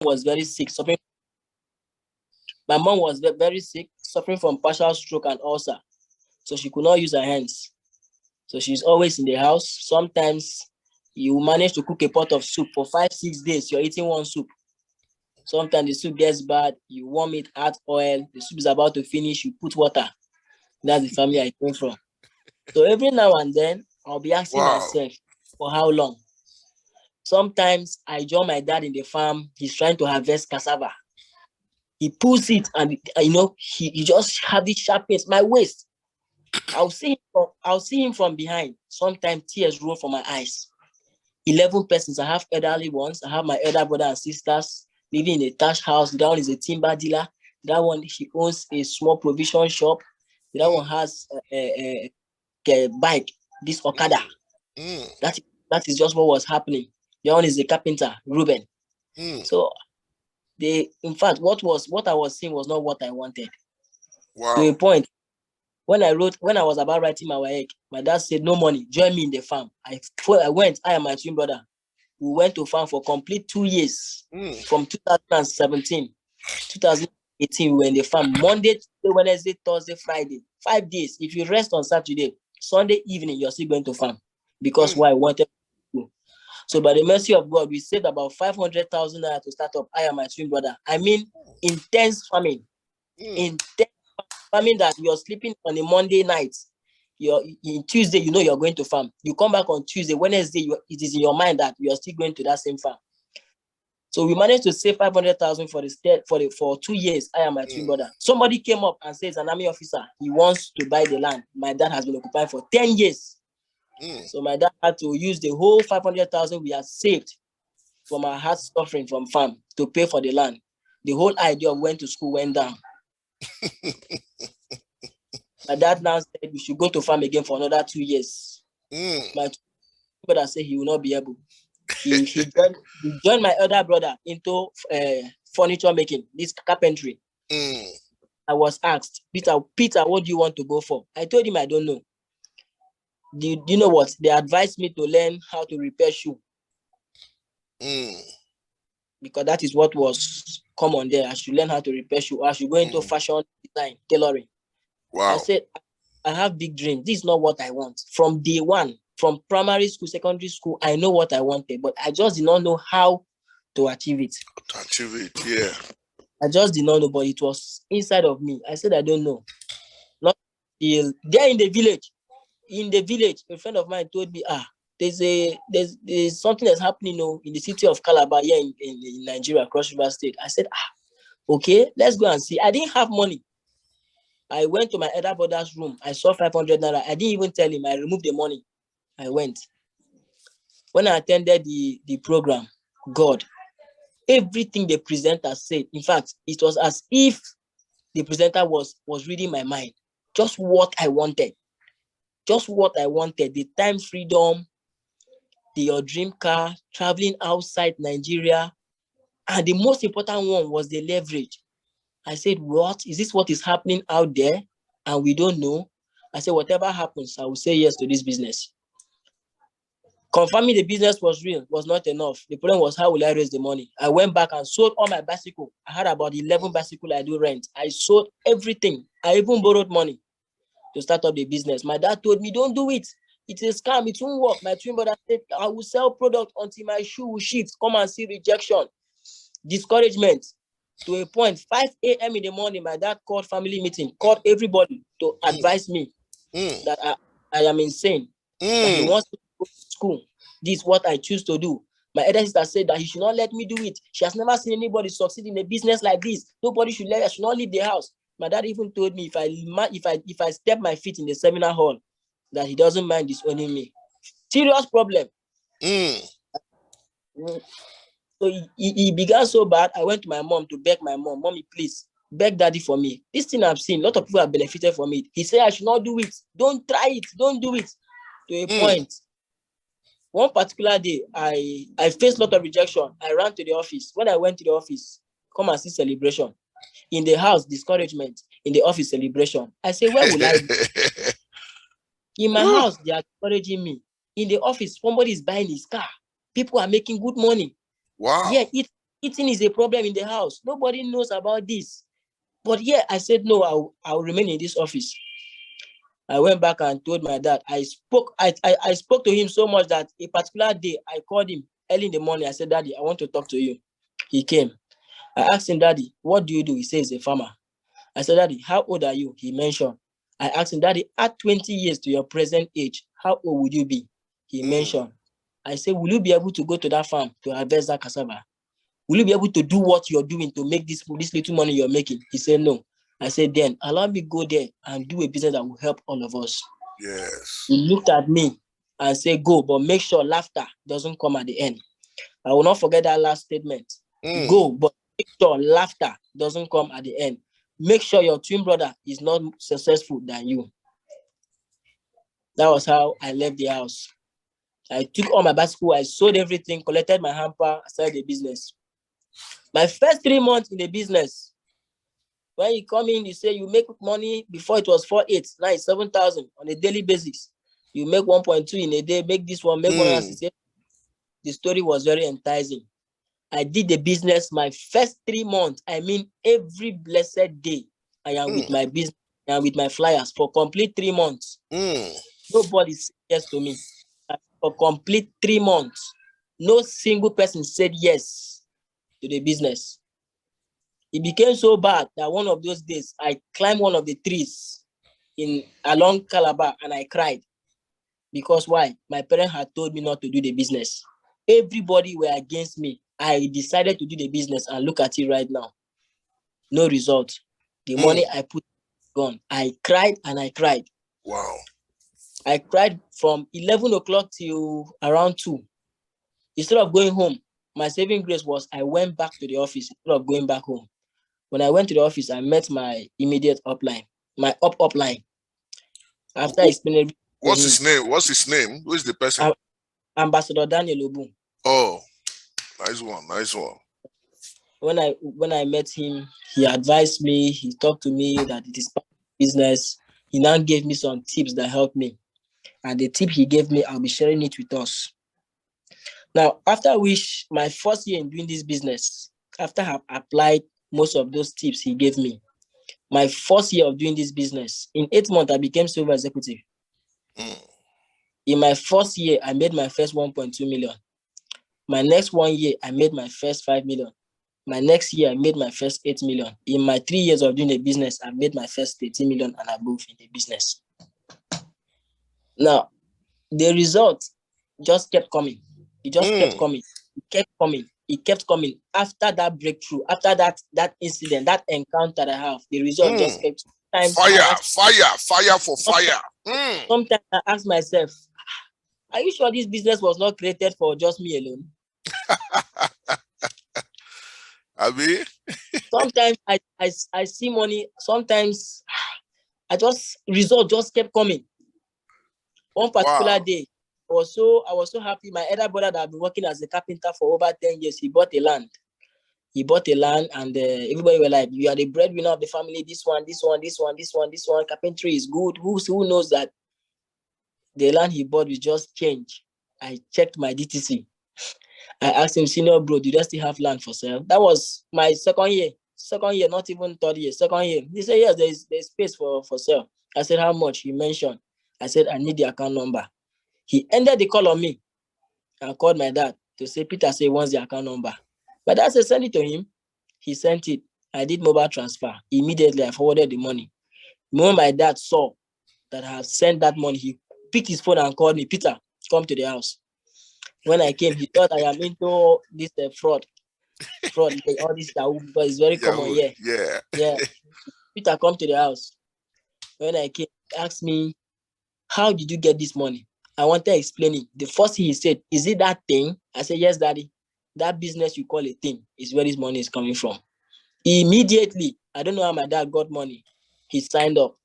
was very sick, suffering. My mom was very sick, suffering from partial stroke and ulcer. So she could not use her hands. So she's always in the house. Sometimes you manage to cook a pot of soup for 5, 6 days. You're eating one soup. Sometimes the soup gets bad. You warm it, add oil. The soup is about to finish. You put water. That's the family I came from. So every now and then, I'll be asking Wow. myself, for how long? Sometimes I join my dad in the farm. He's trying to harvest cassava. He pulls it and he just have this sharp pains. My waist. I'll see him from behind. Sometimes tears roll from my eyes. 11 persons. I have elderly ones. I have my elder brother and sisters living in a thatched house. That one is a timber dealer. That one, he owns a small provision shop. That one has a bike, this Okada. That is just what was happening. The one is a carpenter, Ruben. So in fact, what I was seeing was not what I wanted. Wow. To a point, when I was about writing my WAEC, my dad said, no money, join me in the farm. I went, I and my twin brother. We went to farm for complete 2 years. From 2017, 2018, we were in the farm Monday, Tuesday, Wednesday, Thursday, Friday. 5 days. If you rest on Saturday, Sunday evening, you're still going to farm. Because why I wanted to. So by the mercy of God, we saved about 500,000 naira to start up, I and my twin brother. I mean, intense farming. Intense farming that you're sleeping on a Monday night. In Tuesday, you're going to farm. You come back on Tuesday, Wednesday, it is in your mind that you're still going to that same farm. So we managed to save 500,000 for 2 years, I and my twin brother. Somebody came up and says, an army officer, he wants to buy the land. My dad has been occupying for 10 years. So my dad had to use the whole 500,000 we had saved from our heart suffering from farm to pay for the land. The whole idea of going to school went down. My dad now said we should go to farm again for another 2 years. My brother said he will not be able. He joined my elder brother into furniture making, this carpentry. I was asked, Peter, what do you want to go for? I told him I don't know. Do you know what? They advised me to learn how to repair shoe. Because that is what was common there. I should learn how to repair shoe. I should go into fashion design, tailoring. Wow. I said, I have big dreams. This is not what I want. From day one, from primary school, secondary school, I know what I wanted, but I just did not know how to achieve it. Yeah. I just did not know, but it was inside of me. I said, I don't know. Not till there in the village. In the village, a friend of mine told me, there's something that's happening in the city of Calabar here in Nigeria, Cross River State. I said, okay, let's go and see. I didn't have money. I went to my elder brother's room. I saw 500 naira. I didn't even tell him. I removed the money. I went. When I attended the program, God, everything the presenter said, in fact, it was as if the presenter was reading my mind. Just what I wanted. Just what I wanted. The time freedom, your dream car, traveling outside Nigeria. And the most important one was the leverage. I said, what? Is this what is happening out there? And we don't know. I said, whatever happens, I will say yes to this business. Confirming the business was real was not enough. The problem was, how will I raise the money? I went back and sold all my bicycles. I had about 11 bicycles I do rent. I sold everything. I even borrowed money to start up the business. My dad told me, don't do it. It's a scam. It won't work. My twin brother said, I will sell product until my shoe will shift. Come and see rejection. Discouragement. To a point, 5 a.m. in the morning, my dad called family meeting, called everybody to advise me that I am insane. That he wants to go to school. This is what I choose to do. My elder sister said that he should not let me do it. She has never seen anybody succeed in a business like this. Nobody should I should not leave the house. My dad even told me if I step my feet in the seminar hall, that he doesn't mind disowning me. Serious problem. So he began so bad. I went to my mom to beg my mom, Mommy, please, beg daddy for me. This thing I've seen, a lot of people have benefited from it. He said I should not do it. Don't try it. Don't do it. To a point. One particular day, I faced a lot of rejection. I ran to the office. When I went to the office, come and see celebration. In the house, discouragement. In the office, celebration. I say, where will I be? In my house, they are encouraging me. In the office, somebody is buying his car. People are making good money. Wow. Yeah, Eating is a problem in the house. Nobody knows about this. But yeah, I said, no, I'll remain in this office. I went back and told my dad. I spoke to him so much that a particular day, I called him early in the morning. I said, Daddy, I want to talk to you. He came. I asked him, Daddy, what do you do? He says, he's a farmer. I said, Daddy, how old are you? He mentioned. I asked him, Daddy, at 20 years to your present age, how old would you be? He mentioned. I said, will you be able to go to that farm to harvest that cassava? Will you be able to do what you're doing to make this little money you're making? He said, no. I said, then allow me go there and do a business that will help all of us. Yes. He looked at me and said, go, but make sure laughter doesn't come at the end. I will not forget that last statement. Go, but make sure laughter doesn't come at the end. Make sure your twin brother is not successful than you. That was how I left the house. I took all my bicycle, I sold everything, collected my hamper, I started the business. My first 3 months in the business, when you come in, you say you make money. Before it was 4.8, now it's 7,000 on a daily basis. You make 1.2 in a day, make this one, make 168. The story was very enticing. I did the business my first 3 months. I mean, every blessed day, I am with my business, I am with my flyers for complete 3 months. Nobody said yes to me. For complete 3 months, no single person said yes to the business. It became so bad that one of those days, I climbed one of the trees along Calabar and I cried. Because why? My parents had told me not to do the business. Everybody were against me. I decided to do the business and look at it right now. No result. The money I put gone. I cried and I cried. Wow. I cried from 11 o'clock till around 2. Instead of going home, my saving grace was I went back to the office instead of going back home. When I went to the office, I met my immediate upline, my upline. After explaining, what's his name? What's his name? Who is the person? Ambassador Daniel Obu. Oh, nice one, nice one. When I met him, he advised me. He talked to me that it is part of business. He now gave me some tips that helped me, and the tip he gave me, I'll be sharing it with us. Now, after which, my first year in doing this business, after I have applied most of those tips he gave me, my first year of doing this business, in 8 months, I became silver executive. In my first year, I made my first 1.2 million. My next 1 year, I made my first 5 million. My next year, I made my first 8 million. In my 3 years of doing the business, I made my first 30 million and above in the business. Now, the result just kept coming. It just kept coming. It kept coming. It kept coming. After that breakthrough, after that incident, that encounter I have, the result just kept. Fire for fire. Sometimes I ask myself, are you sure this business was not created for just me alone? Abi? Sometimes I see money. Sometimes result just kept coming. One particular day, I was so happy. My elder brother that had been working as a carpenter for over 10 years, he bought a land. And everybody were like, you are the breadwinner of the family. This one. Carpentry is good. Who knows that the land he bought will just change? I checked my DTC. I asked him, senior bro, do you still have land for sale? That was my second year, not even third year, second year. He said, yes, there's space for sale. I said, how much? He mentioned. I said, I need the account number. He ended the call on me and called my dad to say, Peter say, wants the account number. My dad said, send it to him. He sent it. I did mobile transfer. Immediately, I forwarded the money. When my dad saw that I had sent that money, he picked his phone and called me, Peter, come to the house. When I came, he thought I am into this fraud, like all this Yahoo, because it's very common here. Yeah. Peter, come to the house. When I came, he asked me, how did you get this money? I wanted to explain it. The first thing he said, is it that thing? I said, yes, daddy. That business you call a thing is where this money is coming from. Immediately, I don't know how my dad got money. He signed up.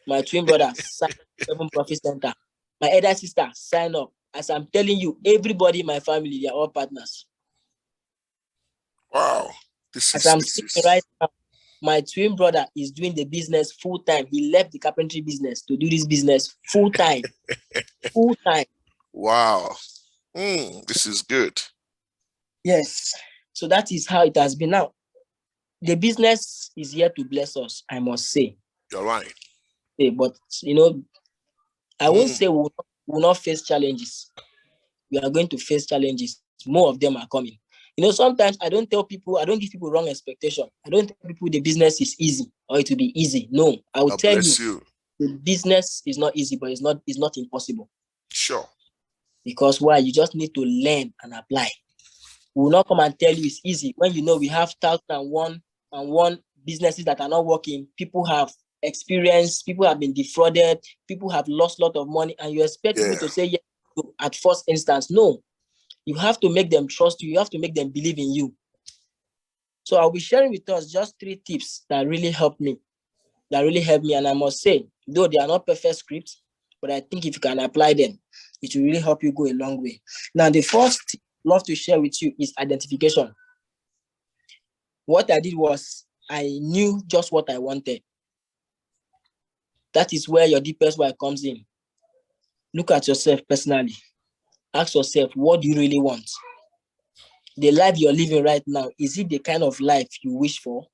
My twin brother signed up 7 Profit Center. My elder sister signed up. As I'm telling you, everybody in my family, they are all partners. Wow. As I'm speaking right now, my twin brother is doing the business full time. He left the carpentry business to do this business full time. Full time. Wow. This is good. Yes. So that is how it has been. Now, the business is here to bless us, I must say. You're right. But, I won't say we will not face challenges. We are going to face challenges. More of them are coming. Sometimes I don't give people wrong expectation. I don't tell people the business is easy or it will be easy. No, I will God tell bless you the business is not easy, but it's not impossible. Sure. Because why? You just need to learn and apply. We will not come and tell you it's easy when we have 1,001 businesses that are not working. People have experienced, people have been defrauded, people have lost a lot of money, and you expect people to say yes at first instance. No, you have to make them trust you. You have to make them believe in you. So I'll be sharing with us just 3 tips that really helped me. And I must say, though they are not perfect scripts, but I think if you can apply them, it will really help you go a long way. Now, the first tip I love to share with you is identification. What I did was I knew just what I wanted. That is where your deepest why comes in. Look at yourself personally. Ask yourself, what do you really want? The life you're living right now, is it the kind of life you wish for?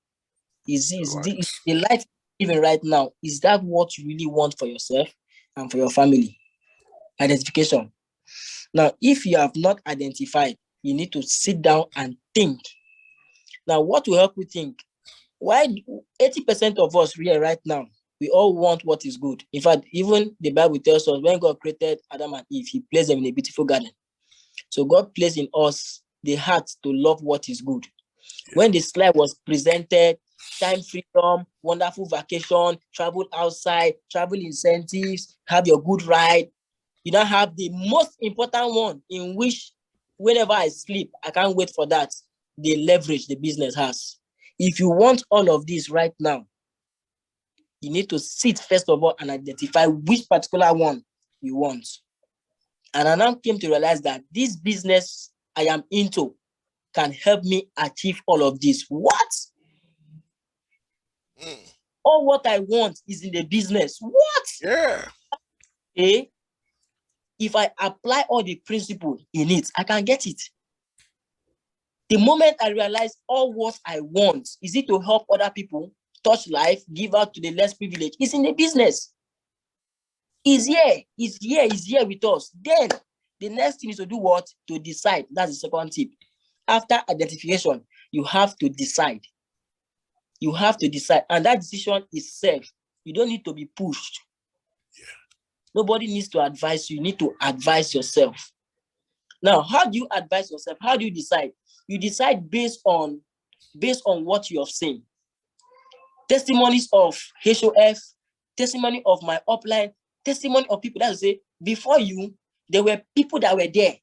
Is the life you're living right now, is that what you really want for yourself and for your family? Identification. Now, if you have not identified, you need to sit down and think. Now, what will help you think? Why 80% of us here right now, we all want what is good. In fact, even the Bible tells us when God created Adam and Eve, he placed them in a beautiful garden. So God placed in us the heart to love what is good. When the slide was presented, time freedom, wonderful vacation, travel outside, travel incentives, have your good ride. You now have the most important one in which whenever I sleep, I can't wait for that. The leverage the business has. If you want all of this right now, you need to sit first of all and identify which particular one you want. And I now came to realize that this business I am into can help me achieve all of this. What? All what I want is in the business. What? Yeah. If I apply all the principles in it, I can get it. The moment I realize all what I want is it to help other people, touch life, give out to the less privileged, it's in the business. It's here with us. Then the next thing is to do what? To decide. That's the second tip. After identification, you have to decide. You have to decide. And that decision is self. You don't need to be pushed. Yeah. Nobody needs to advise you. You need to advise yourself. Now, how do you advise yourself? How do you decide? You decide based on what you have seen. Testimonies of HOF, testimony of my upline, testimony of people that say, before you, there were people that were there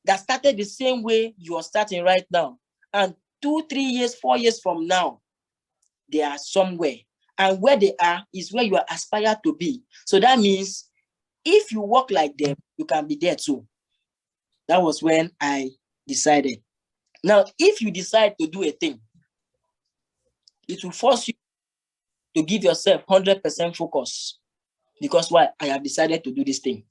that started the same way you are starting right now. And 2, 3 years, 4 years from now, they are somewhere. And where they are is where you are aspired to be. So that means if you work like them, you can be there too. That was when I decided. Now, if you decide to do a thing, it will force you to give yourself 100% focus. Because why? I have decided to do this thing.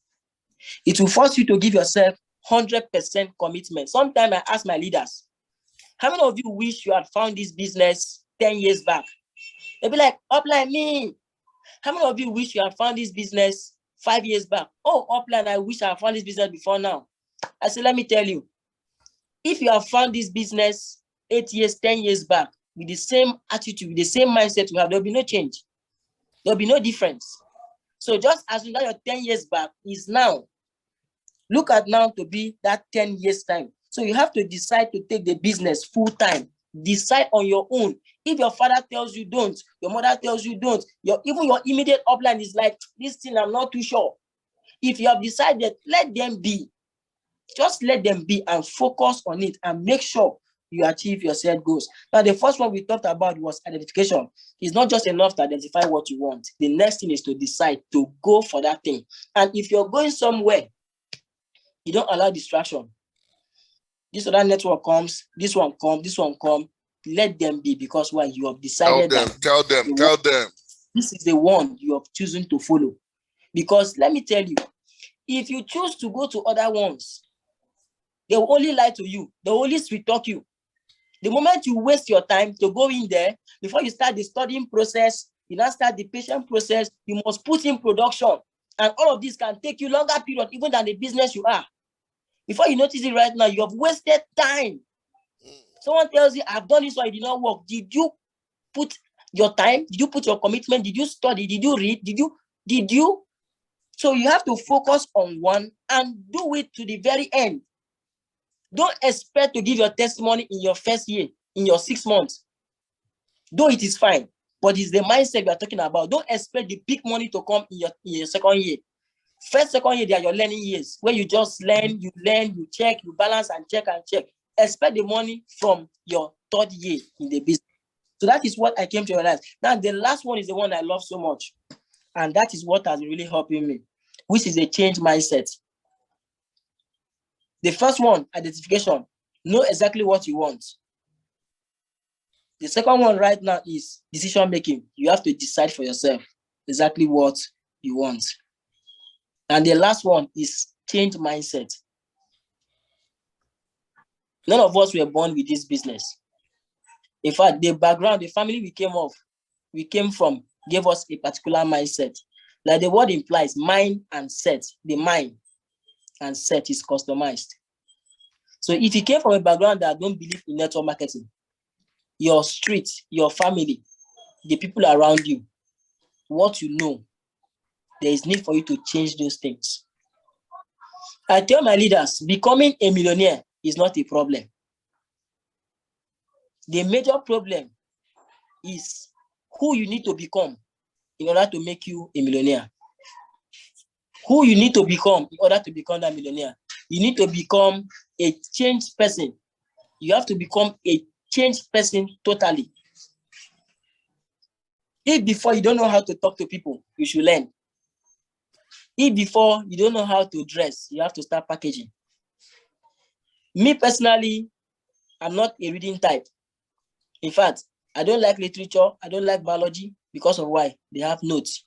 It will force you to give yourself 100% commitment. Sometimes I ask my leaders, how many of you wish you had found this business 10 years back? They'll be like, upline me. How many of you wish you had found this business 5 years back? Oh, upline, I wish I had found this business before now. I said, let me tell you, if you have found this business 8 years, 10 years back, with the same attitude, with the same mindset you have, there'll be no change. There'll be no difference. So just as you know your 10 years back is now, look at now to be that 10 years time. So you have to decide to take the business full time. Decide on your own. If your father tells you don't, your mother tells you don't, even your immediate upline is like, this thing I'm not too sure. If you have decided, let them be. Just let them be and focus on it and make sure you achieve your set goals. Now, the first one we talked about was identification. It's not just enough to identify what you want. The next thing is to decide to go for that thing. And if you're going somewhere, you don't allow distraction. This other network comes, this one comes, let them be, because why? You have decided Tell them. This is the one you have chosen to follow. Because let me tell you, if you choose to go to other ones, they will only lie to you. They will only sweet talk you. The moment you waste your time to go in there, before you start the studying process, you now start the patient process, you must put in production. And all of this can take you longer period, even than the business you are. Before you notice it right now, you have wasted time. Someone tells you, I've done this one, it did not work. Did you put your time? Did you put your commitment? Did you study? Did you read? Did you? So you have to focus on one and do it to the very end. Don't expect to give your testimony in your first year, in your 6 months. Though it is fine, but it's the mindset we are talking about. Don't expect the big money to come in your second year. First, second year, they are your learning years, where you just learn, you check, you balance and check and check. Expect the money from your third year in the business. So that is what I came to realize. Now, the last one is the one I love so much. And that is what has really helping me, which is a change mindset. The first one, identification. Know exactly what you want. The second one right now is decision making. You have to decide for yourself exactly what you want. And the last one is change mindset. None of us were born with this business. In fact, the background, the family we came from, gave us a particular mindset. Like the word implies, mind and set. The mind and set is customized. So if you came from a background that don't believe in network marketing, your street, your family, the people around you, what you know, there is need for you to change those things. I tell my leaders, becoming a millionaire is not a problem. The major problem is who you need to become in order to make you a millionaire. Who you need to become in order to become that millionaire. You need to become a changed person. You have to become a changed person totally. If before you don't know how to talk to people, you should learn. If before you don't know how to dress, you have to start packaging. Me personally, I'm not a reading type. In fact, I don't like literature. I don't like biology because of why? They have notes.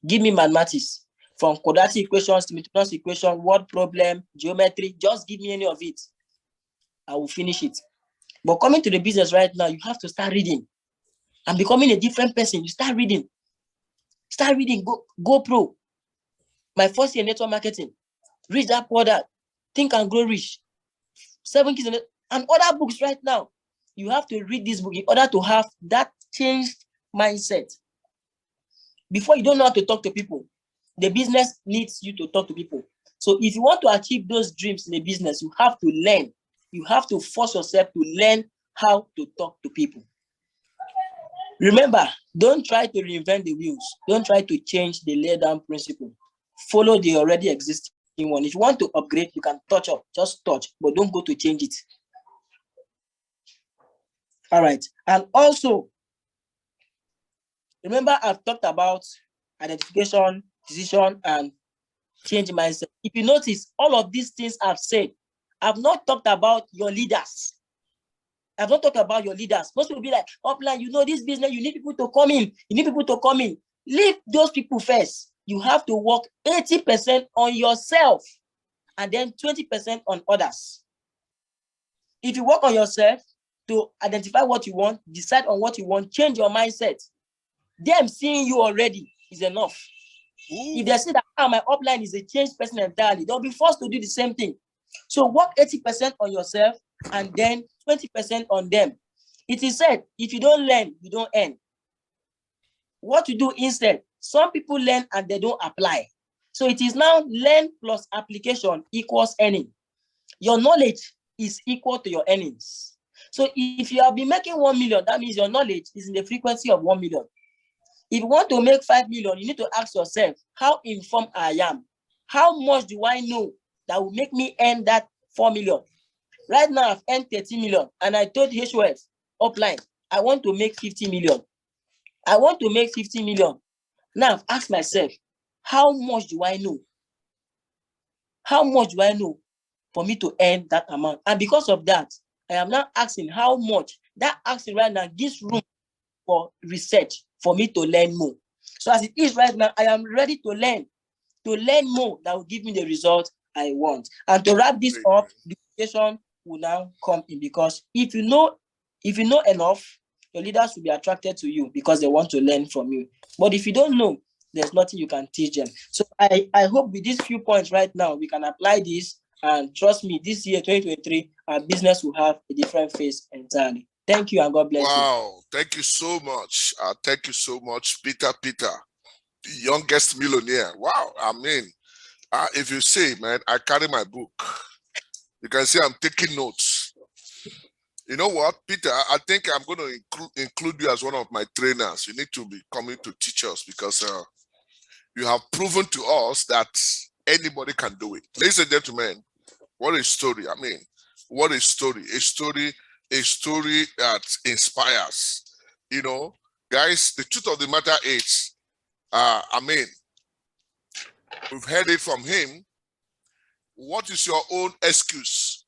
Give me mathematics. From quadratic equations to multiplication equation, word problem, geometry, just give me any of it. I will finish it. But coming to the business right now, you have to start reading. And becoming a different person, you start reading. Start reading, go pro. My first year network marketing. Read that product. Think and Grow Rich. 7 Keys and other books right now. You have to read this book in order to have that changed mindset. Before, you don't know how to talk to people. The business needs you to talk to people. So if you want to achieve those dreams in the business, you have to learn. You have to force yourself to learn how to talk to people. Remember, don't try to reinvent the wheels. Don't try to change the lay down principle. Follow the already existing one. If you want to upgrade, you can touch up. Just touch, but don't go to change it. All right. And also, remember, I've talked about identification, decision, and change mindset. If you notice, all of these things I've said, I've not talked about your leaders. I've not talked about your leaders. Most people be like, upline, you know this business, you need people to come in. You need people to come in. Leave those people first. You have to work 80% on yourself and then 20% on others. If you work on yourself to identify what you want, decide on what you want, change your mindset, them seeing you already is enough. Ooh. If they see that my upline is a changed person entirely, they'll be forced to do the same thing. So work 80% on yourself and then 20% on them. It is said, if you don't learn, you don't earn. What you do instead, some people learn and they don't apply. So it is now learn plus application equals earning. Your knowledge is equal to your earnings. So if you have been making 1 million, that means your knowledge is in the frequency of 1 million. If you want to make 5 million, you need to ask yourself, how informed I am? How much do I know that will make me earn that 4 million? Right now, I've earned 30 million, and I told HOF upline, I want to make 50 million. I want to make 50 million. Now, I've asked myself, how much do I know? How much do I know for me to earn that amount? And because of that, I am now asking how much. That asking right now gives room for research for me to learn more. So as it is right now, I am ready to learn more that will give me the result I want. And to wrap this up, the education will now come in, because if you know If you know enough, your leaders will be attracted to you because they want to learn from you. But if you don't know, there's nothing you can teach them. So I hope with these few points right now, we can apply this. And trust me, this year, 2023, our business will have a different face entirely. Thank you and God bless you. Wow. Thank you so much. Thank you so much, Peter, the youngest millionaire. Wow. I mean, if you say, man, I carry my book. You can see I'm taking notes. You know what, Peter? I think I'm going to include you as one of my trainers. You need to be coming to teach us because you have proven to us that anybody can do it. Ladies and gentlemen, what a story. I mean, what a story. A story that inspires. You know, guys, the truth of the matter is, I mean, we've heard it from him. What is your own excuse?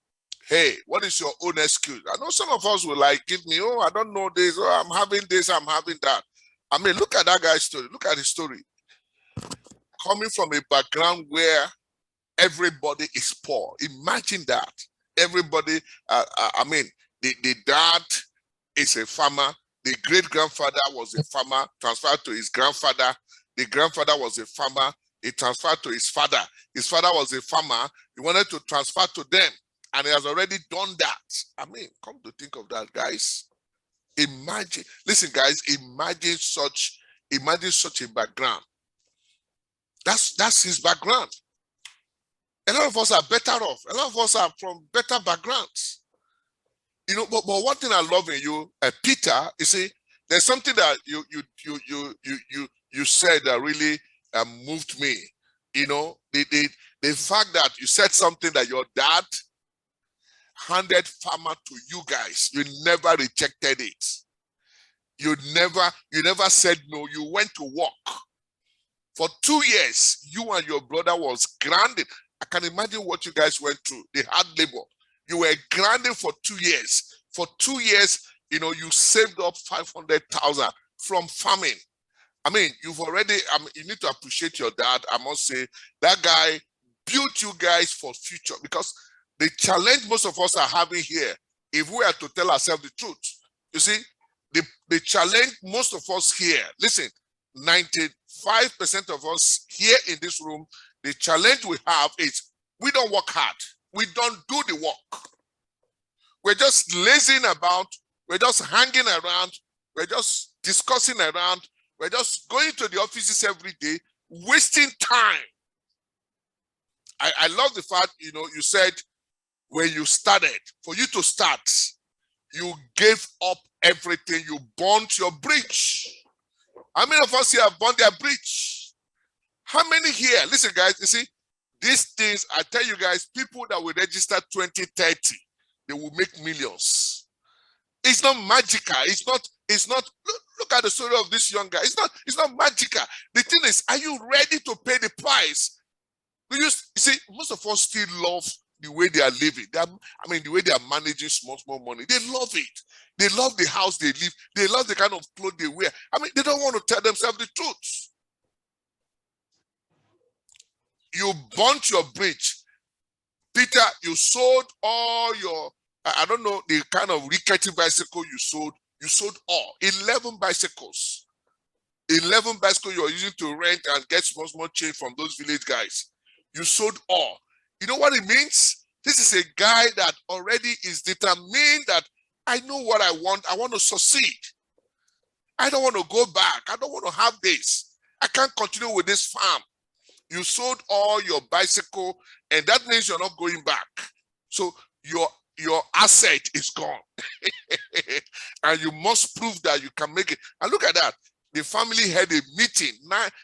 Hey, what is your own excuse? I know some of us will like give me, oh, I don't know this, oh, I'm having this, I'm having that. I mean, look at that guy's story. Look at his story. Coming from a background where everybody is poor. Imagine that. Everybody, I mean, the dad is a farmer. The great-grandfather was a farmer, transferred to his grandfather. The grandfather was a farmer. He transferred to his father. His father was a farmer. He wanted to transfer to them. And he has already done that. I mean, come to think of that, guys. Imagine, listen, guys, imagine such a background. That's his background. A lot of us are better off. A lot of us are from better backgrounds. You know, but one thing I love in you, Peter, you see, there's something that you said that really moved me. You know, the fact that you said something that your dad handed farmer to you guys. You never rejected it. You never said no. You went to work. For 2 years, you and your brother was grinding. I can imagine what you guys went through, the hard labor. You were grinding for 2 years. For 2 years, you know, you saved up 500,000 from farming. I mean, you've already, you need to appreciate your dad. I must say, that guy built you guys for future, because the challenge most of us are having here, if we are to tell ourselves the truth, you see, the challenge most of us here, listen, 95% of us here in this room, the challenge we have is we don't work hard. We don't do the work. We're just lazing about. We're just hanging around. We're just discussing around. We're just going to the offices every day, wasting time. I love the fact, you know, you said when you started, for you to start, you gave up everything. You burnt your bridge. How many of us here have burnt their bridge? How many here? Listen, guys, you see, these things, I tell you guys, people that will register 2030, they will make millions. It's not magical. It's not, look at the story of this young guy. It's not magical. The thing is, are you ready to pay the price? You see, most of us still love the way they are living. The way they are managing small money. They love it. They love the house they live. They love the kind of clothes they wear. I mean, they don't want to tell themselves the truth. You burnt your bridge. Peter, you sold all your, I don't know, the kind of rickety bicycle you sold. You sold all, 11 bicycles. 11 bicycles you are using to rent and get small change from those village guys. You sold all. You know what it means? This is a guy that already is determined that I know what I want. I want to succeed. I don't want to go back. I don't want to have this. I can't continue with this farm. You sold all your bicycle, and that means you're not going back. So your asset is gone. And you must prove that you can make it. And look at that. The family had a meeting,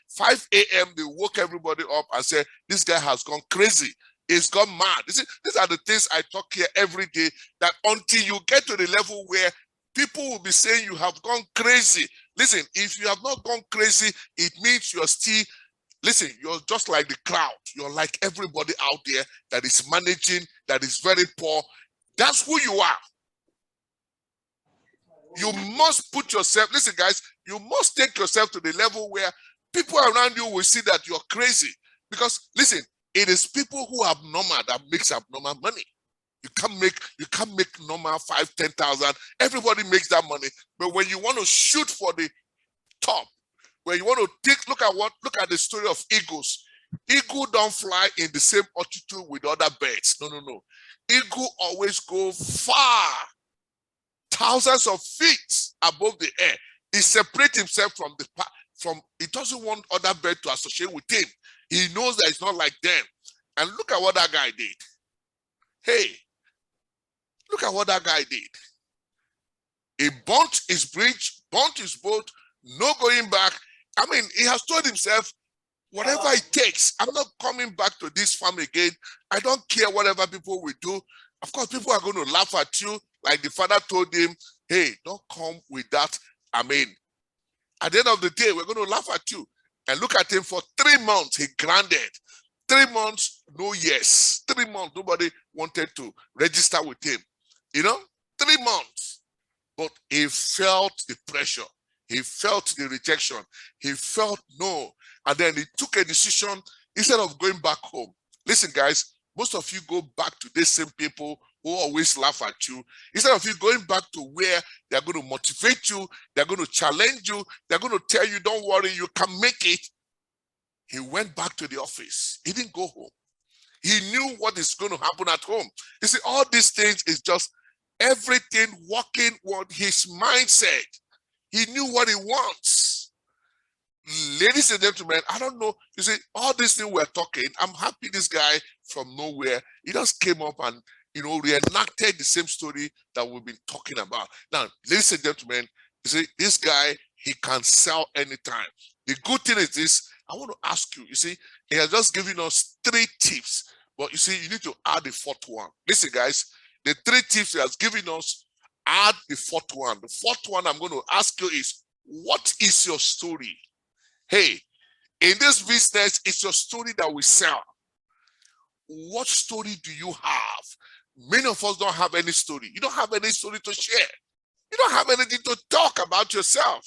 5 a.m. They woke everybody up and said, this guy has gone crazy. He's gone mad. These are the things I talk here every day, that until you get to the level where people will be saying you have gone crazy. Listen, if you have not gone crazy, it means you're still, listen, you're just like the crowd. You're like everybody out there that is managing, that is very poor. That's who you are. You must put yourself, listen guys, you must take yourself to the level where people around you will see that you're crazy. Because listen, it is people who are abnormal that makes abnormal money. You can't make normal 5, 10,000. Everybody makes that money. But when you want to shoot for the top, when you want to look at the story of eagles. Eagle don't fly in the same altitude with other birds. No. Eagle always go far, thousands of feet above the air. He separates himself he doesn't want other birds to associate with him. He knows that it's not like them. And look at what that guy did. Hey, look at what that guy did. He burnt his bridge, burnt his boat, no going back. I mean, he has told himself, whatever it takes, I'm not coming back to this farm again. I don't care whatever people will do. Of course, people are going to laugh at you. Like the father told him, hey, don't come with that. I mean, at the end of the day, we're going to laugh at you. And look at him for 3 months, he grounded. 3 months, no yes. 3 months, nobody wanted to register with him. 3 months. But he felt the pressure. He felt the rejection. He felt no. And then he took a decision instead of going back home. Listen, guys, most of you go back to these same people who always laugh at you. Instead of you going back to where they're going to motivate you, they're going to challenge you, they're going to tell you, don't worry, you can make it. He went back to the office. He didn't go home. He knew what is going to happen at home. You see, all these things is just everything working what his mindset. He knew what he wants. Ladies and gentlemen, I don't know. You see, all these things we're talking, I'm happy this guy from nowhere, he just came up and, reenacted the same story that we've been talking about. Now, ladies and gentlemen, you see, this guy, he can sell anytime. The good thing is this, I want to ask you, you see, he has just given us 3 tips, but you see, you need to add the 4th one. Listen, guys, the 3 tips he has given us, add the 4th one. The 4th one I'm going to ask you is, what is your story? Hey, in this business, it's your story that we sell. What story do you have? Many of us don't have any story. You don't have any story to share. You don't have anything to talk about yourself,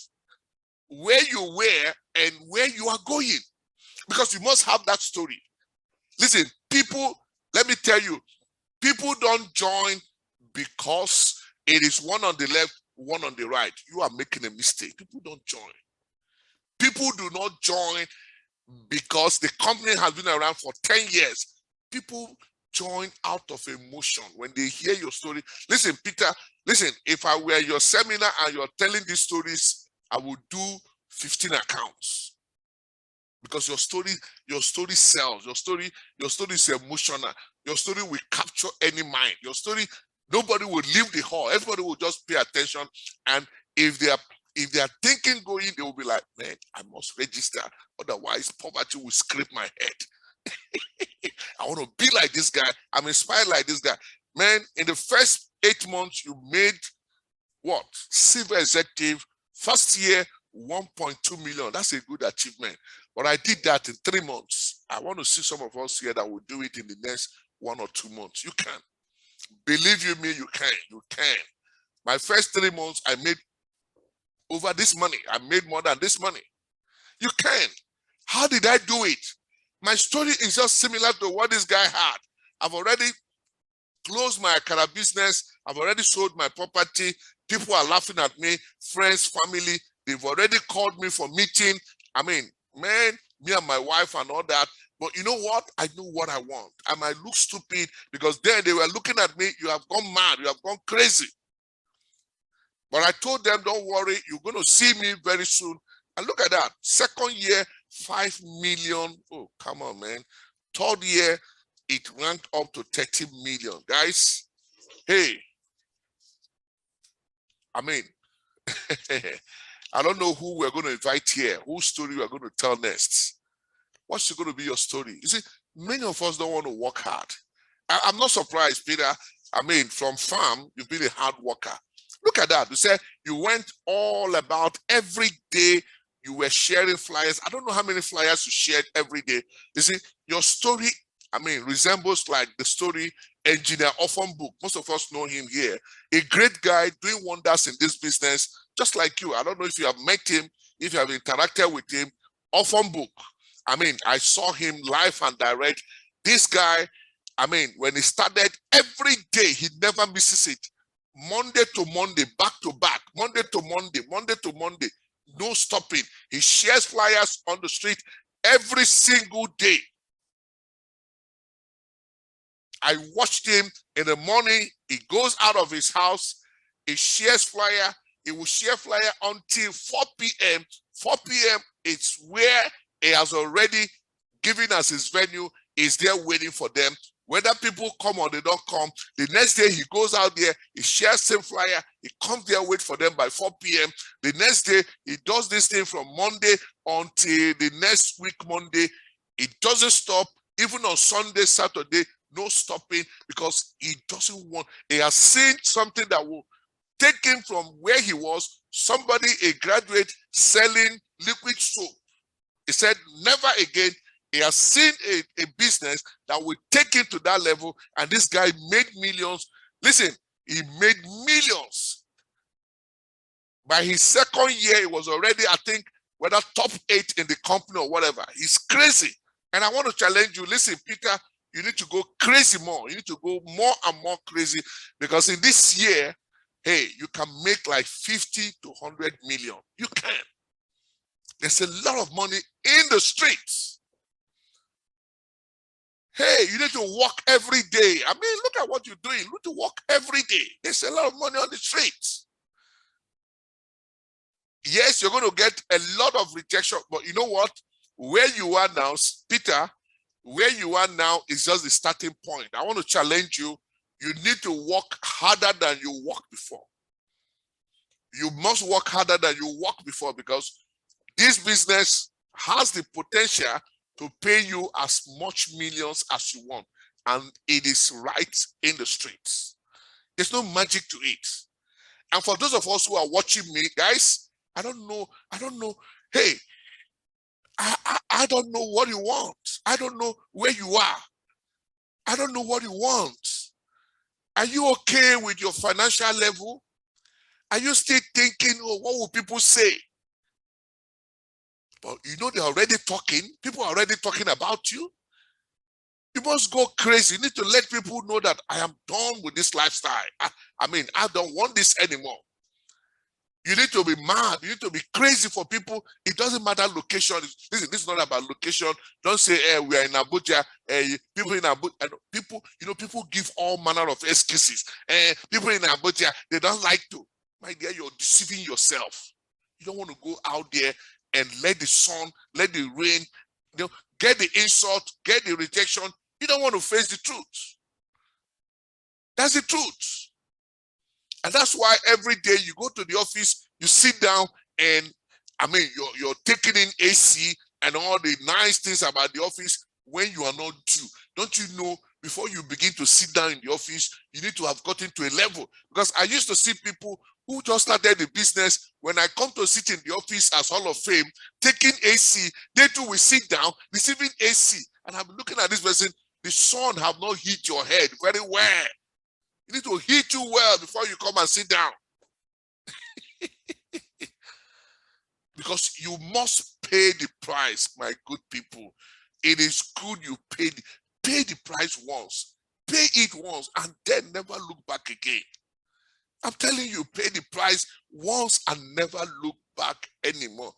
where you were and where you are going, because you must have that story. Listen, people, let me tell you, people don't join because it is one on the left, one on the right. You are making a mistake. People don't join. People do not join because the company has been around for 10 years. People join out of emotion when they hear your story. Listen, Peter, listen, if I were your seminar and you're telling these stories, I would do 15 accounts. Because your story sells. Your story is emotional. Your story will capture any mind. Your story, nobody will leave the hall. Everybody will just pay attention. And if they are thinking going, they will be like, man, I must register. Otherwise, poverty will scrape my head. I want to be like this guy. I'm inspired like this guy. Man, in the first 8 months, you made what? Silver executive. First year, 1.2 million. That's a good achievement. But I did that in 3 months. I want to see some of us here that will do it in the next 1 or 2 months. You can. Believe you me, you can. You can. My first 3 months, I made over this money. I made more than this money. You can. How did I do it? My story is just similar to what this guy had. I've already closed my Akara business. I've already sold my property. People are laughing at me. Friends, family, they've already called me for meeting. I mean, man, me and my wife and all that. But you know what? I know what I want. I might look stupid because then they were looking at me. You have gone mad. You have gone crazy. But I told them, don't worry. You're going to see me very soon. And look at that. Second year, 5 million. Oh, come on, man. Third year, it ranked up to 30 million. Guys, hey, I mean, I don't know who we're going to invite here, whose story we're going to tell next. What's going to be your story? You see, many of us don't want to work hard. I'm not surprised, Peter. I mean, from farm, you've been a hard worker. Look at that. You said you went all about every day. You were sharing flyers. I don't know how many flyers you shared every day. You see, your story, I mean, resembles like the story Engineer Offenbook. Most of us know him here. A great guy doing wonders in this business, just like you. I don't know if you have met him, if you have interacted with him. Offenbook. I mean, I saw him live and direct. This guy, I mean, when he started, every day, he never misses it. Monday to Monday, back to back, Monday to Monday, Monday to Monday, no stopping. He shares flyers on the street every single day. I watched him in the morning. He goes out of his house, he shares flyer. He will share flyer until 4 p.m. 4 p.m. it's where he has already given us his venue. He's there waiting for them. Whether people come or they don't come, the next day he goes out there, he shares same flyer, he comes there, wait for them by 4 p.m. The next day, he does this thing from Monday until the next week, Monday. He doesn't stop, even on Sunday, Saturday, no stopping, because he doesn't want, he has seen something that will take him from where he was, somebody, a graduate, selling liquid soap. He said, never again. He has seen a business that will take him to that level, and this guy made millions. Listen, he made millions. By his second year, he was already, I think, whether top 8 in the company or whatever. He's crazy. And I want to challenge you. Listen, Peter, you need to go crazy more. You need to go more and more crazy, because in this year, hey, you can make like 50 to 100 million. You can. There's a lot of money in the streets. Hey, you need to walk every day. I mean, look at what you're doing. You need to walk every day. There's a lot of money on the streets. Yes, you're going to get a lot of rejection, but you know what? Where you are now, Peter, where you are now is just the starting point. I want to challenge you. You need to work harder than you worked before. You must work harder than you worked before, because this business has the potential to pay you as much millions as you want. And it is right in the streets. There's no magic to it. And for those of us who are watching me, guys, I don't know. Hey, I don't know what you want. I don't know where you are. I don't know what you want. Are you okay with your financial level? Are you still thinking, oh, what will people say? But you know, they're already talking. People are already talking about you. You must go crazy. You need to let people know that I am done with this lifestyle. I mean, I don't want this anymore. You need to be mad. You need to be crazy for people. It doesn't matter location. Listen, this is not about location. Don't say, we are in Abuja. People in Abuja, people give all manner of excuses. People in Abuja, they don't like to. My dear, you're deceiving yourself. You don't want to go out there and let the sun, let the rain, get the insult, get the rejection. You don't want to face the truth. That's the truth. And that's why every day you go to the office, you sit down, and I mean, you're taking in AC and all the nice things about the office when you are not due. Don't you know, before you begin to sit down in the office, you need to have gotten to a level? Because I used to see people who just started the business. When I come to sit in the office as Hall of Fame, taking AC, they too will sit down, receiving AC. And I'm looking at this person, the sun have not hit your head very well. You need to hit you well before you come and sit down. Because you must pay the price, my good people. It is good you pay the price once. Pay it once and then never look back again. I'm telling you, pay the price once and never look back anymore.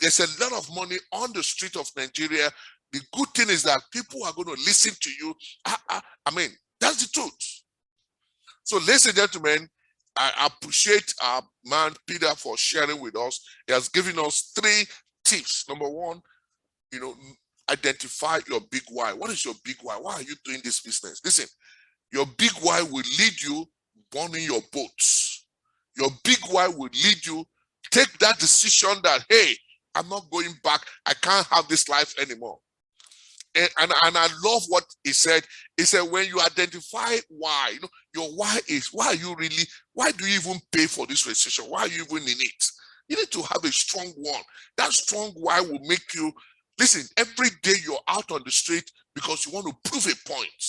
There's a lot of money on the street of Nigeria. The good thing is that people are going to listen to you. I mean, that's the truth. So, ladies and gentlemen, I appreciate our man Peter for sharing with us. He has given us 3 tips. Number 1, identify your big why. What is your big why? Why are you doing this business? Listen, your big why will lead you burning your boats. Your big why will lead you take that decision that, hey, I'm not going back. I can't have this life anymore. And I love what he said. He said, when you identify why, your why is, why do you even pay for this recession? Why are you even in it? You need to have a strong one. That strong why will make you, listen, every day you're out on the street because you want to prove a point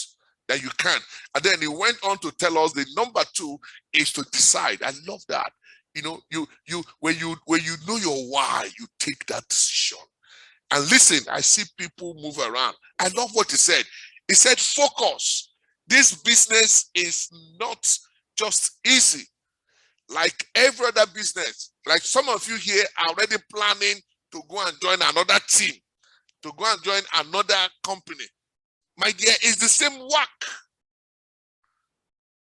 that you can. And then he went on to tell us the number 2 is to decide. I love that. When you know your why, you take that decision. And listen, I see people move around. I love what he said. He said, focus. This business is not just easy like every other business. Like some of you here are already planning to go and join another team, to go and join another company. My dear, it's the same work.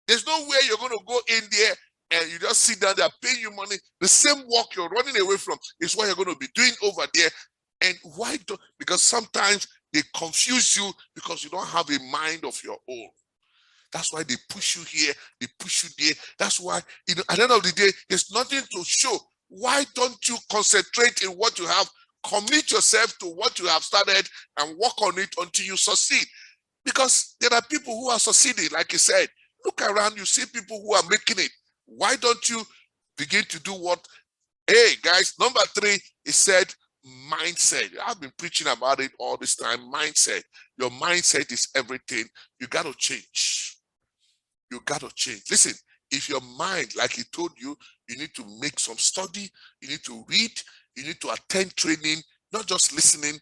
There's no way you're going to go in there and you just sit down, they're paying you money. The same work you're running away from is what you're going to be doing over there. And why don't? Because sometimes they confuse you because you don't have a mind of your own. That's why they push you here, they push you there. That's why, you know, at the end of the day, there's nothing to show. Why don't you concentrate in what you have? Commit yourself to what you have started and work on it until you succeed. Because there are people who are succeeding, like you said. Look around, you see people who are making it. Why don't you begin to do what? Hey, guys, number 3, he said, mindset. I've been preaching about it all this time. Mindset. Your mindset is everything. You got to change. You got to change. Listen, if your mind, like he told you, you need to make some study, you need to read, you need to attend training, not just listening.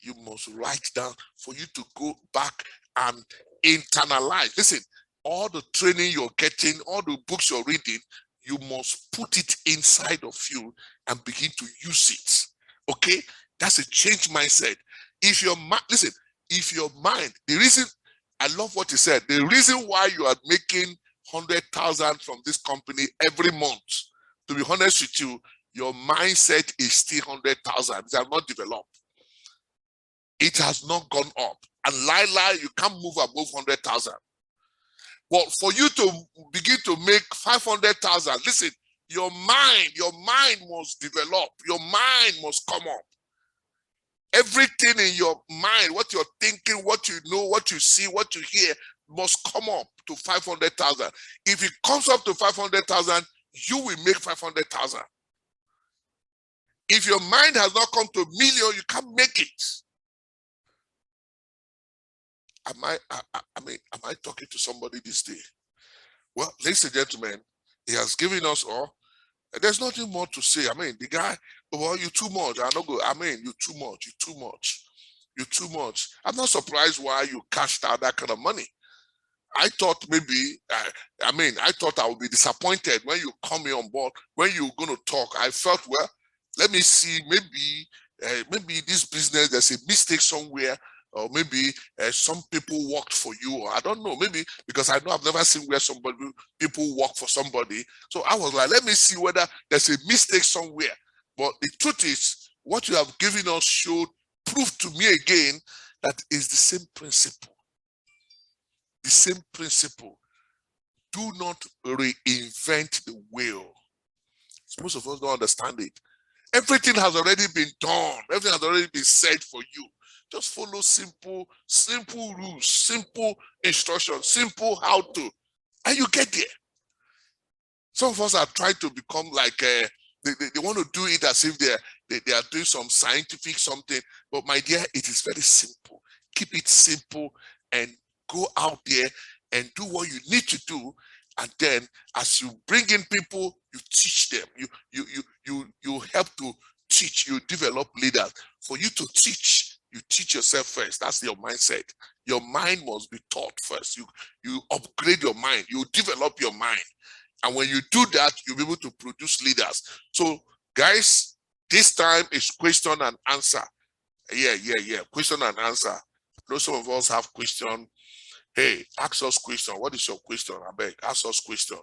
You must write down for you to go back and internalize. Listen, all the training you're getting, all the books you're reading, you must put it inside of you and begin to use it. Okay? That's a change mindset. If your mind, listen, if your mind, the reason, I love what he said, the reason why you are making 100,000 from this company every month, to be honest with you, your mindset is still 100,000. It has not developed. It has not gone up. And Lila, you can't move above 100,000. But for you to begin to make 500,000, listen, your mind must develop. Your mind must come up. Everything in your mind, what you're thinking, what you know, what you see, what you hear, must come up to 500,000. If it comes up to 500,000, you will make 500,000. If your mind has not come to a million, you can't make it. Am I talking to somebody this day? Well, ladies and gentlemen, he has given us all. There's nothing more to say. I mean, the guy, well, you too much. I don't go. I mean, you too much. You too much. You too much. I'm not surprised why you cashed out that kind of money. I thought maybe, I thought I would be disappointed when you come here on board, when you're going to talk. I felt, well, let me see, maybe this business, there's a mistake somewhere, or maybe some people worked for you, or I don't know, maybe because I know I've never seen where people work for somebody. So I was like, let me see whether there's a mistake somewhere. But the truth is, what you have given us showed, proved to me again that is the same principle. The same principle. Do not reinvent the wheel. Most of us don't understand it. Everything has already been done. Everything has already been said for you. Just follow simple rules, simple instructions, simple how to, and you get there. Some of us are trying to become like, they want to do it as if they are doing some scientific something. But my dear, it is very simple. Keep it simple and go out there and do what you need to do. And then as you bring in people, you teach them. You help to teach, you develop leaders. For you to teach, you teach yourself first. That's your mindset. Your mind must be taught first. You upgrade your mind, you develop your mind. And when you do that, you'll be able to produce leaders. So guys, this time is question and answer. Yeah. Question and answer. I know some of us have question. Hey, ask us question. What is your question? I beg, ask us question.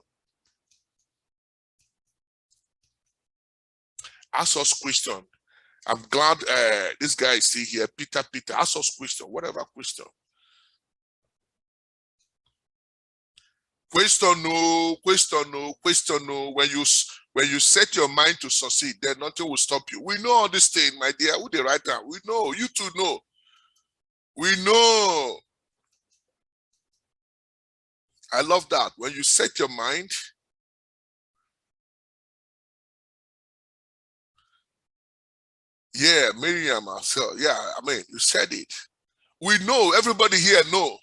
Ask us question. I'm glad this guy is still here. Peter, ask us question. Whatever question. Question no. When you set your mind to succeed, then nothing will stop you. We know all this thing, my dear. Who the writer? We know. You too know. We know. I love that. When you set your mind, yeah, Miriam, so yeah, I mean, you said it. We know, everybody here know.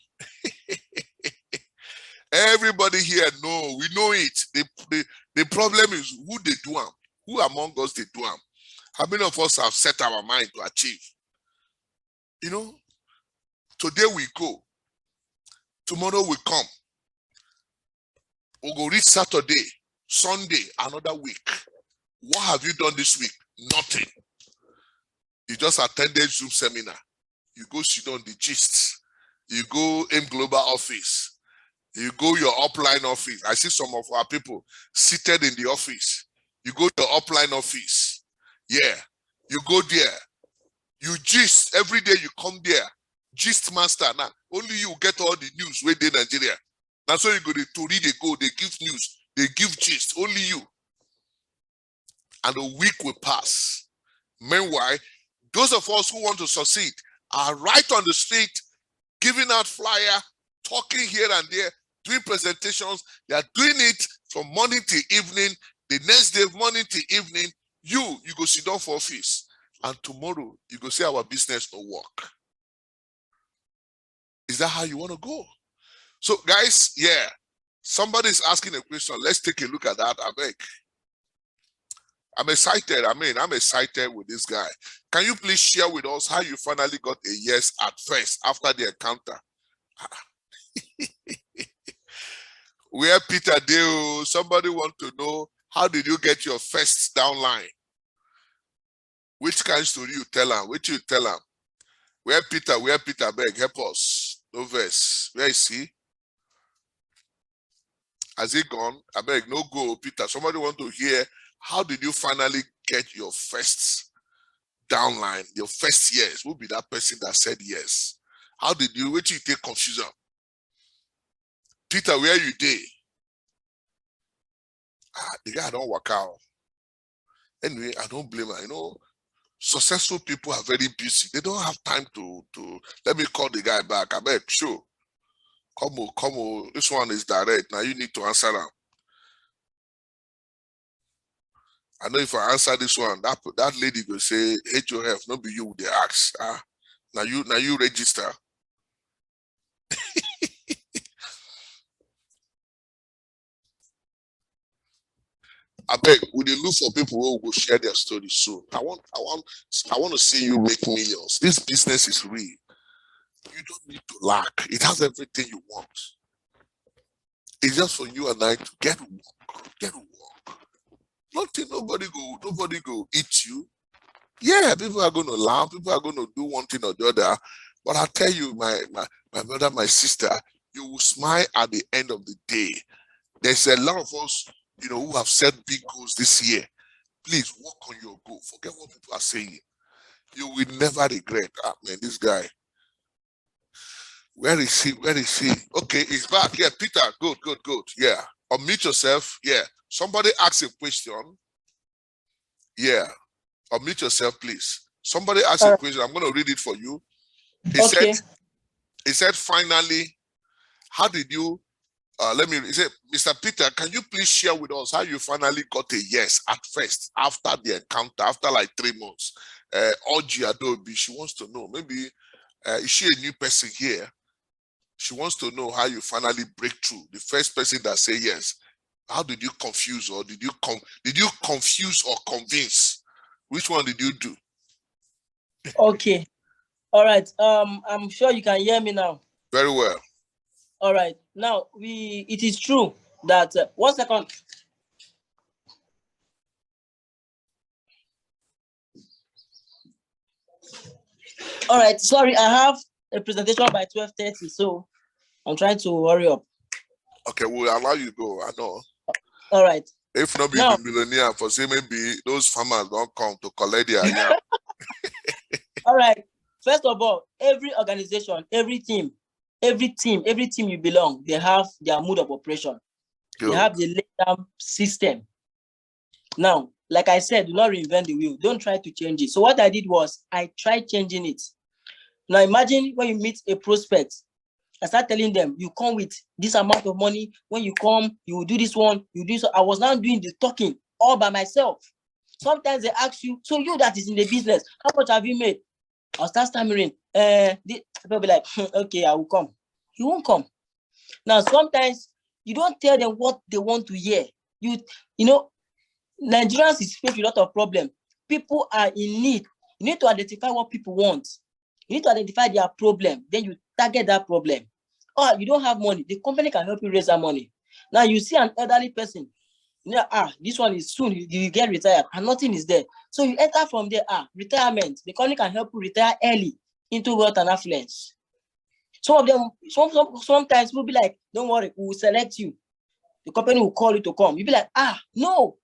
Everybody here know, we know it. The problem is who they do them. Who among us they do them? How many of us have set our mind to achieve? You know, today we go. Tomorrow will come. We'll go reach Saturday, Sunday, another week. What have you done this week? Nothing. You just attended Zoom seminar. You go sit on the gist. You go Aimglobal office. You go your upline office. I see some of our people seated in the office. You go to the upline office. Yeah. You go there. You gist. Every day you come there. Gist master. Now, only you get all the news where they Nigeria. That's why you go to read, they go, they give news, they give gist. Only you. And a week will pass. Meanwhile, those of us who want to succeed are right on the street, giving out flyer, talking here and there, doing presentations. They are doing it from morning to evening. The next day, morning to evening, you go sit down for office. And tomorrow, you go say our business no work. Is that how you want to go? So, guys, yeah, somebody is asking a question. Let's take a look at that. I beg. I'm excited. I'm excited with this guy. Can you please share with us how you finally got a yes at first after the encounter? Where Peter Deo, somebody want to know, how did you get your first downline? Which kind of story you tell him? Which you tell him? Where Peter, beg, help us. No verse. Where is he? Has he gone? I beg, no go, Peter. Somebody want to hear, how did you finally get your first downline, your first yes? Who be that person that said yes? How did you, which you take confusion? Peter, where you did? The guy don't work out. Anyway, I don't blame her. You know, successful people are very busy. They don't have time to let me call the guy back. I beg, sure. Come on. This one is direct. Now you need to answer them. I know if I answer this one, that lady will say, HOF, no be you, they ask. Now you register. I beg, we dey look for people who will share their story soon. I want to see you make millions. This business is real. You don't need to lack. It has everything you want. It's just for you and I to get work. Get work. Nobody go eat you. Yeah, people are going to laugh. People are going to do one thing or the other. But I tell you, my brother, my sister, you will smile at the end of the day. There's a lot of us, you know, who have set big goals this year. Please work on your goal. Forget what people are saying. You will never regret. Man, this guy. Where is he? Okay, he's back. Yeah, Peter. Good. Yeah. Unmute yourself. Yeah. Somebody ask a question. Yeah. Unmute yourself, please. Somebody ask a question. I'm going to read it for you. He said, finally, how did you, he said, Mr. Peter, can you please share with us how you finally got a yes at first, after the encounter, after like 3 months? Audrey Adobe, she wants to know, maybe, is she a new person here? She wants to know how you finally break through. The first person that say yes. How did you confuse, or did you confuse or convince? Which one did you do? Okay. All right. I'm sure you can hear me now. Very well. All right. Now it is true that 1 second. All right. Sorry, I have a presentation by 12:30, so I'm trying to hurry up. Okay, we'll allow you go. I know. All right. If not be the millionaire, for say maybe those farmers don't come to collect their yam. All right. First of all, every organization, every team you belong, they have their mode of operation. Good. They have the laid-down system. Now, like I said, do not reinvent the wheel. Don't try to change it. So what I did was I tried changing it. Now imagine when you meet a prospect, I start telling them, you come with this amount of money. When you come, you will do this one, you do so. I was now doing the talking all by myself. Sometimes they ask you, so you that is in the business, how much have you made? I'll start stammering. They'll be like, okay, I will come. You won't come. Now, sometimes you don't tell them what they want to hear. You know, Nigerians is faced with a lot of problems. People are in need. You need to identify what people want. You need to identify their problem. Then you target that problem. oh, you don't have money, the company can help you raise that money. Now you see an elderly person, this one is soon you get retired and nothing is there. So you enter from there, retirement. The company can help you retire early into wealth and affluence. Some of them, sometimes we'll be like, don't worry, we will select you. The company will call you to come. You'll be like, no,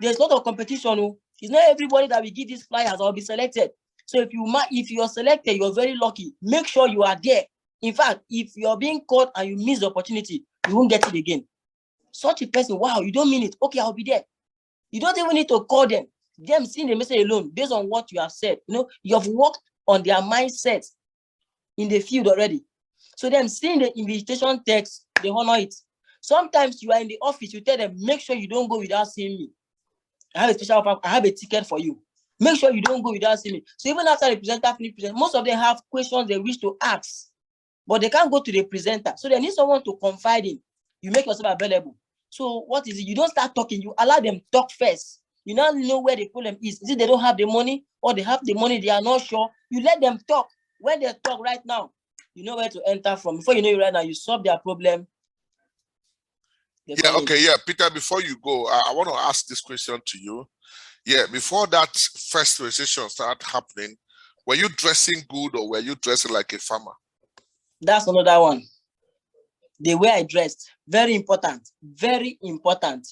there's a lot of competition. It's not everybody that will give these flyers or be selected. So if you're selected, you're very lucky. Make sure you are there. In fact, if you're being called and you miss the opportunity, you won't get it again. Such a person, wow, you don't mean it. Okay, I'll be there. You don't even need to call them. Them seeing the message alone, based on what you have said, you have worked on their mindset in the field already. So them seeing the invitation text, they honor it. Sometimes you are in the office, you tell them, make sure you don't go without seeing me. I have a special offer, I have a ticket for you. Make sure you don't go without seeing me. So even after the presenter finishes, most of them have questions they wish to ask, but they can't go to the presenter. So they need someone to confide in. You make yourself available. So what is it? You don't start talking, you allow them talk first. You now know where the problem is. Is it they don't have the money, or they have the money, they are not sure? You let them talk. When they talk right now, you know where to enter from. Before you know it right now, you solve their problem. Yeah, okay, yeah. Peter, before you go, I want to ask this question to you. Yeah, before that first registration started happening, were you dressing good or were you dressing like a farmer? That's another one. The way I dressed, very important, very important.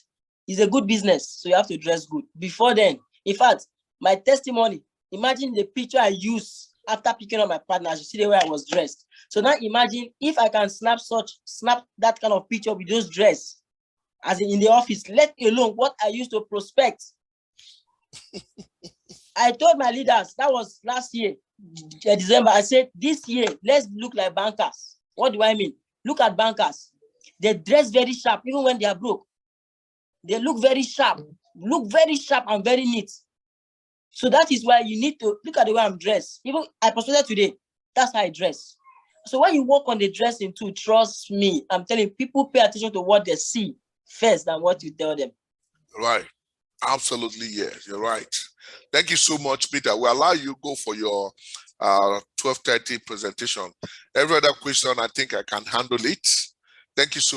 It's a good business, so you have to dress good. Before then, in fact, my testimony, imagine the picture I used after picking up my partners. You see the way I was dressed. So now imagine if I can snap that kind of picture with those dress, as in the office, let alone what I used to prospect. I told my leaders, that was last year, December, I said, this year, let's look like bankers. What do I mean? Look at bankers. They dress very sharp, even when they are broke. They look very sharp, and very neat. So that is why you need to look at the way I'm dressed. Even I posted today, that's how I dress. So when you work on the dressing too, trust me, I'm telling you, people pay attention to what they see first than what you tell them. Right. Absolutely, yes, you're right. Thank you so much, Peter. We'll allow you go for your 12:30 presentation. Every other question, I think I can handle it. Thank you so much.